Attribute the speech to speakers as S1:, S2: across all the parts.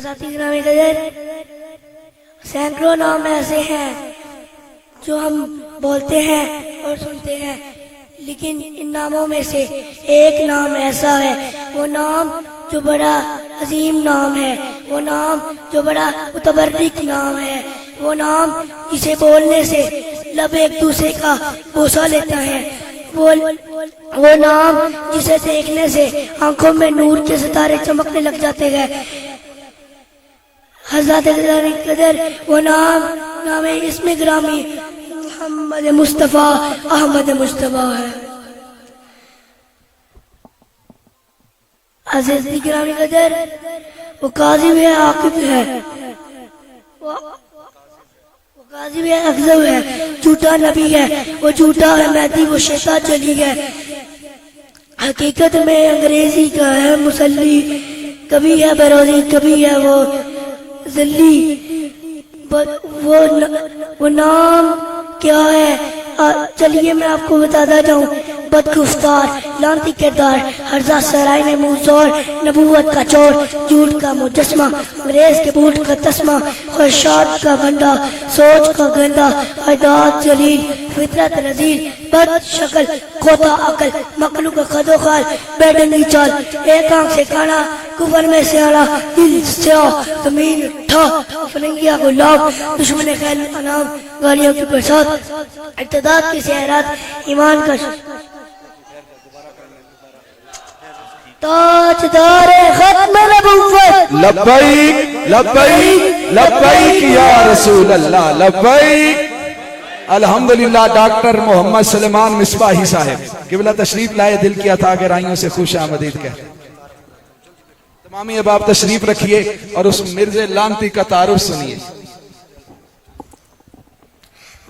S1: ساتھی گرامی قدر، سینکڑوں نام ایسے ہیں جو ہم بولتے ہیں اور سنتے ہیں، لیکن ان ناموں میں سے ایک نام ایسا ہے، وہ نام جو بڑا عظیم نام ہے، وہ نام جو بڑا متبرک نام ہے، وہ نام جسے بولنے سے لب ایک دوسرے کا بوسہ لیتا ہے، وہ نام جسے دیکھنے سے آنکھوں میں نور کے ستارے چمکنے لگ جاتے ہیں۔ حضرت قدر وہ نام اسم گرامی محمد مصطفیٰ احمد مصطفیٰ ہے۔ عزیز گرامی قدر، وہ قاضی ہے، عاقب ہے، وہ قاضی ہے، افضل ہے، جھوٹا نبی ہے، وہ جھوٹا ہے مہدی، وہ شیطان چلی ہے، حقیقت میں انگریزی کا ہے مسلی، کبھی ہے بروزی، کبھی ہے وہ ذلی، وہ نام کیا ہے؟ چلیے میں آپ کو بتاتا جاؤں۔ بدگفتار، لعنتی کردار، ہرزہ سرائے میں منہ زور، نبوت کا چور، جھوٹ کا مجسمہ، انگریز کے بوٹ کا تسمہ، خواہشات کا گندا، سوچ کا گندا، عادات ذلیل، فطرت رذیل، بد شکل، کھوتا عقل، مخلوق خد و خال، بے ڈنگی چال، ایک آنکھ سے کانا، کفر میں سیاڑا، دل سیاہ، زمین ٹھا، فلنگیا گلاب، دشمن خیل انام، گالیوں کی برسات، ارتداد کی سیرات، ایمان کا تاجدار ختم نبوت،
S2: لبیک لبیک لبیک یا رسول اللہ، لبیک۔ الحمدللہ ڈاکٹر محمد سلیمان مصباحی صاحب قبلہ تشریف لائے، دل کیا تھا کہ رائیوں سے خوش آمدید کہہ۔ تمامی اب آپ تشریف رکھیے اور اس مرزا لعنتی کا تعارف سنیے۔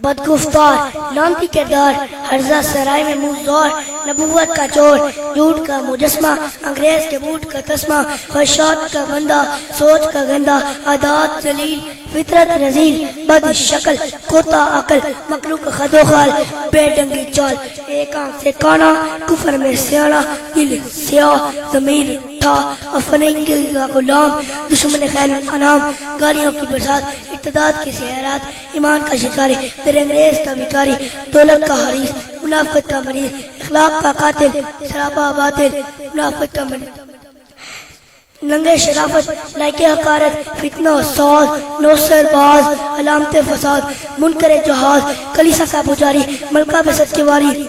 S1: بدگفتار، لعنتی کردار، ہرزہ سرائے میں منہ زور، نبوت کا چور، جھوٹ کا مجسمہ، انگریز کے بوٹ کا تسمہ، خواہشات کا گندا، سوچ کا گندا، عادات ذلیل، فطرت رذیل، بد شکل، کھوتا عقل، مخلوق خد و خال، بے ڈنگی چال، ایک آنکھ سے کانا، کفر میں سیاڑا، دل سیاہ، ضمیر ٹھا، افننگی کا غلام، دشمن خیل انام، گالیوں کی برسات، ارتداد کی سیرات، ایمان کا شکاری، پھر انگریز کا بیکاری، دولت کا حریص، منافقت کا مریض، اخلاق کا قاتل، سراپا باطل، منافقت کا مریض، ننگے شرافت، لائق حقارت، فتنہ و ساز، نوسر باز، علامت فساد، منکر جہاز، کلیسا کا پجاری، ملکہ بسط کی واری،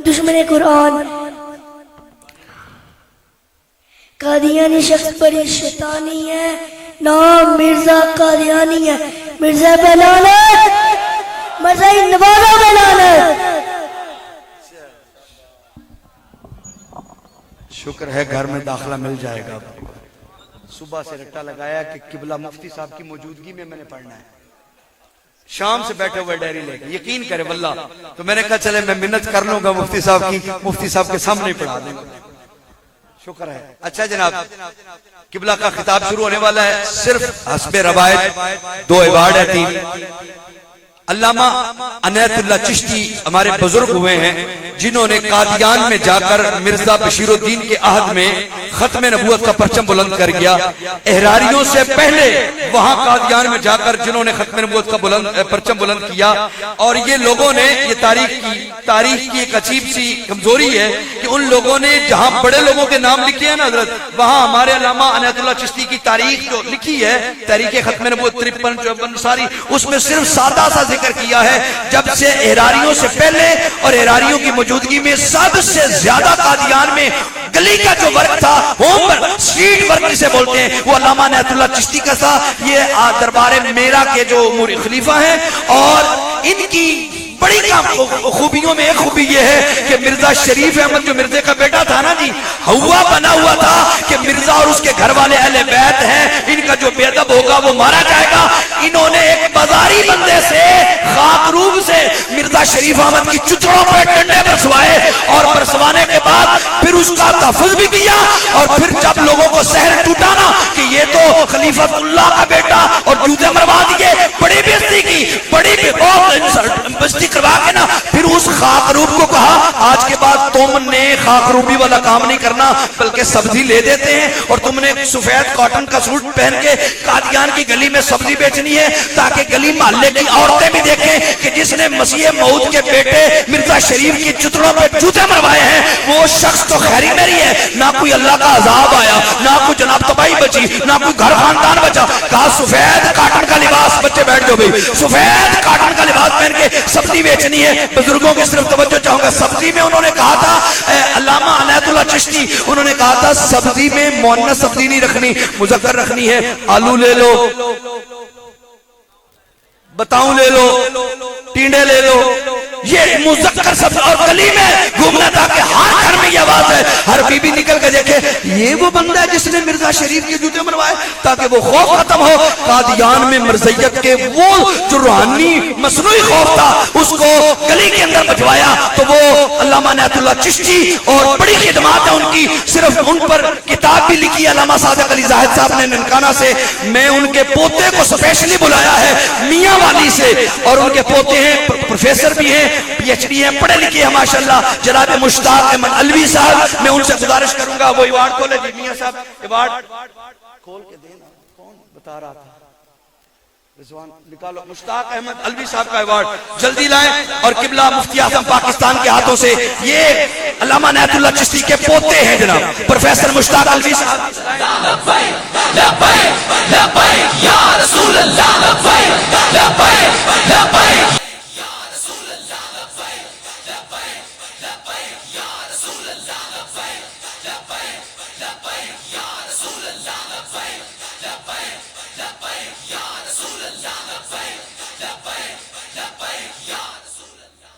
S1: دشمن قرآن، قادیانی شخص بڑی شیطانی ہے، نام مرزا قادیانی ہے، مرزا بلالت، مرزا نوازہ بلالت۔
S3: شکر ہے گھر میں داخلہ مل جائے گا۔ صبح سے رٹا لگایا کہ قبلہ مفتی صاحب کی موجودگی میں نے پڑھنا ہے، شام سے بیٹھے ہوئے ڈائری لے کے، یقین کرے واللہ، تو میں نے کہا چلے میں منت کر لوں گا مفتی صاحب کی، مفتی صاحب کے سامنے پڑھا دیں گا۔ شکر ہے۔ اچھا جناب، قبلہ کا خطاب شروع ہونے والا ہے، صرف حسب روایت 2 ایوارڈ ہے 3۔ علامہ عنایت اللہ چشتی ہمارے بزرگ ہوئے ہیں جنہوں نے قادیان میں جا کر مرزا بشیر الدین کے عہد میں ختم نبوت کا پرچم بلند کر گیا۔ احراریوں سے پہلے وہاں قادیان میں جا کر جنہوں نے ختم نبوت کا پرچم بلند کیا، اور یہ لوگوں نے، یہ تاریخ کی ایک عجیب سی کمزوری ہے کہ ان لوگوں نے جہاں بڑے لوگوں کے نام لکھے ہیں نا حضرت، وہاں ہمارے علامہ عنایت اللہ چشتی کی تاریخ جو لکھی ہے، تاریخ ختم نبوت 53 54 ساری، اس میں صرف سادہ سا ذکر کیا ہے جب سے احراریوں سے پہلے اور احراریوں کی موجودگی میں سب سے زیادہ قادیان میں گلی کا جو ورک تھا، ہوم ورک، اسٹریٹ ورک جسے بولتے ہیں، وہ علامہ عنایت اللہ چشتی کا تھا۔ یہ دربار میرا کے جو خلیفہ ہیں، اور ان کی بڑی خوبیوں میں ایک خوبی یہ ہے کہ مرزا شریف احمد جو مرزے کا بیٹا تھا نا جی، ہوا بنا ہوا تھا کہ مرزا اور اس کے گھر والے اہل بیت ہیں، ان کا جو بے ادب ہوگا وہ مارا جائے گا۔ انہوں نے ایک بازاری بندے سے، خاکروب سے، مرزا شریف احمد کی چچڑوں پہ ڈنڈے برسوائے، اور برسوانے کے بعد پھر اس کا تحفظ بھی کیا، اور پھر جب لوگوں کو سحر ٹوٹا نا کہ یہ تو خلیفۃ اللہ کا بیٹا، اور جوتے مروا دیے، بڑی بےزتی کی، بڑی بہت کروا کے نا پھر اس خاکروب کو کہا آج کے بعد تم نے خاکروبی والا کام نہیں کرنا بلکہ سبزی لے دیتے ہیں اور تم نے سفید کاٹن کا سوٹ پہن کے قادیان کی گلی میں سبزی بیچنی ہے تاکہ گلی محلے کی عورتیں بھی دیکھیں کہ جس نے مسیح موعود کے بیٹے مرزا شریف کی چتڑوں پہ جوتے مروائے ہیں وہ شخص تو خیری میری ہے. نہ کوئی اللہ کا عذاب آیا, نہ کوئی جناب تباہی بچی, نہ کوئی گھر خاندان بچا. کہا سفید کاٹن کا لباس, بچے بیٹھ جاؤ بھائی, سفید کاٹن کا لباس پہن کے سبزی بیچنی ہے. بزرگوں کی صرف توجہ چاہوں گا, سبزی میں انہوں نے کہا تھا علامہ عنایت اللہ چشتی, انہوں نے کہا تھا سبزی میں مؤنث سبزی نہیں رکھنی, مذکر رکھنی ہے. آلو لے لو, بتاؤں لے لو, ٹینڈے لے لو, یہ مذکر سبزی. اور گلی میں گھومنا تھا کہ ہر گھر میں یہ آواز ہے, ہر بی بی نکل کے دیکھے یہ وہ بندہ ہے جس نے مرزا شریف کے جوتے منوائے, تاکہ وہ خوف ختم ہو. قادیان میں مرزیت کے وہ جو روحانی مصنوعی خوف تھا اس کو گلی کے اندر بجوایا. تو وہ علامہ عنایت اللہ چشتی اور بڑی خدمات ہیں ان کی, صرف ان پر کتاب بھی لکھی علامہ صادق علی زاہد صاحب نے ننکانہ سے. میں ان کے پوتے کو اسپیشلی بلایا ہے میاں والی سے, اور ان کے پوتے ہیں پروفیسر بھی ہیں, پی ایچ ڈی ہیں, پڑھے لکھے ہیں ماشاءاللہ, جناب مشتاق احمد الوی صاحب. میں ان سے گزارش کروں گا وہ ایوارڈ کھولے. جی میاں صاحب ایوارڈ کھول کے دینا. کون بتا رہا تھا؟ رضوان نکالو. مشتاق احمد الوی صاحب کا ایوارڈ جلدی لائیں. اور قبلہ مفتی اعظم پاکستان کے ہاتھوں سے, یہ علامہ عنایت اللہ چشتی کے پوتے ہیں جناب پروفیسر مشتاق الوی صاحب.
S4: لبیک لبیک لبیک یا رسول اللہ, لبیک لبیک لبیک یا رسول اللہ, لبیک لبیک لبیک یا رسول اللہ, لبیک لبیک لبیک یا رسول اللہ, لبیک لبیک لبیک یا رسول اللہ, لبیک لبیک لبیک یا رسول اللہ.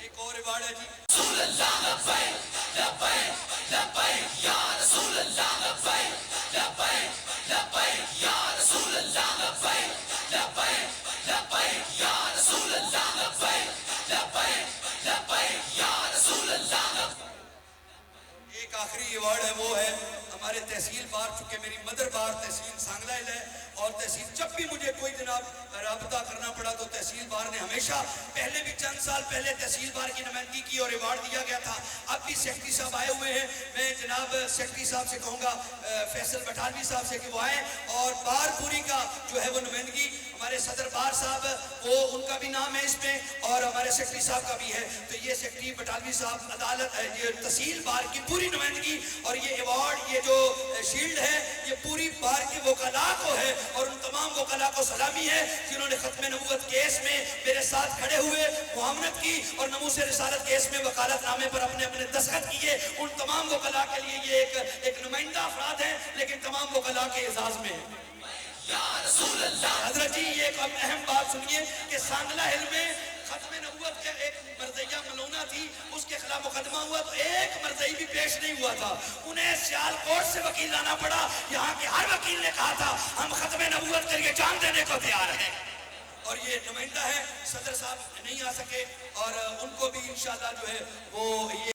S4: ایک اور ایوارڈ ہے جی, رسول اللہ, لبیک لبیک لبیک یا رسول اللہ, لبیک لبیک لبیک یا رسول اللہ, لبیک لبیک لبیک یا رسول اللہ, لبیک لبیک لبیک یا رسول اللہ. ایک آخری ایوارڈ ہے, وہ ہے ہمارے تحصیل بار, چونکہ میری مدر بار تحصیل سانگلائل ہے, اور تحصیل جب بھی مجھے کوئی جناب رابطہ کرنا پڑا تو تحصیل بار نے ہمیشہ, پہلے بھی چند سال پہلے تحصیل بار کی نمائندگی کی اور ایوارڈ دیا گیا تھا. اب بھی سیکرٹری صاحب آئے ہوئے ہیں, میں جناب سیکرٹری صاحب سے کہوں گا فیصل بٹالوی صاحب سے کہ وہ آئیں, اور بار پوری کا جو ہے وہ نمائندگی ہمارے صدر بار صاحب, وہ ان کا بھی نام ہے اس میں, اور ہمارے سیکرٹری صاحب کا بھی ہے. تو یہ سیکرٹری بٹالوی صاحب عدالت, یہ تحصیل بار کی پوری نمائندگی, اور یہ ایوارڈ, یہ جو شیلڈ ہے, یہ پوری بار کے وکلاء کو ہے, اور ان تمام وکلاء کو سلامی ہے جنہوں نے ختم نبوت کیس میں میرے ساتھ کھڑے ہوئے, معاونت کی, اور ناموس رسالت کیس میں وکالت نامے پر اپنے اپنے دستخط کیے. ان تمام وکلاء کے لیے یہ ایک نمائندہ افراد ہیں, لیکن تمام وکلاء کے اعزاز میں ہیں. یا رسول اللہ. حضرت جی یہ ایک اہم بات سنیے کہ سانگلہ ہل میں ختم نبوت کا ایک مرضیہ ملونہ تھی, اس کے خلاف مقدمہ ہوا تو ایک مرضی بھی پیش نہیں ہوا تھا. انہیں سیال کوٹ سے وکیل لانا پڑا. یہاں کے ہر وکیل نے کہا تھا ہم ختم نبوت کے لیے جان دینے کو تیار ہیں. اور یہ نمائندہ ہے, صدر صاحب نہیں آ سکے, اور ان کو بھی انشاءاللہ جو ہے وہ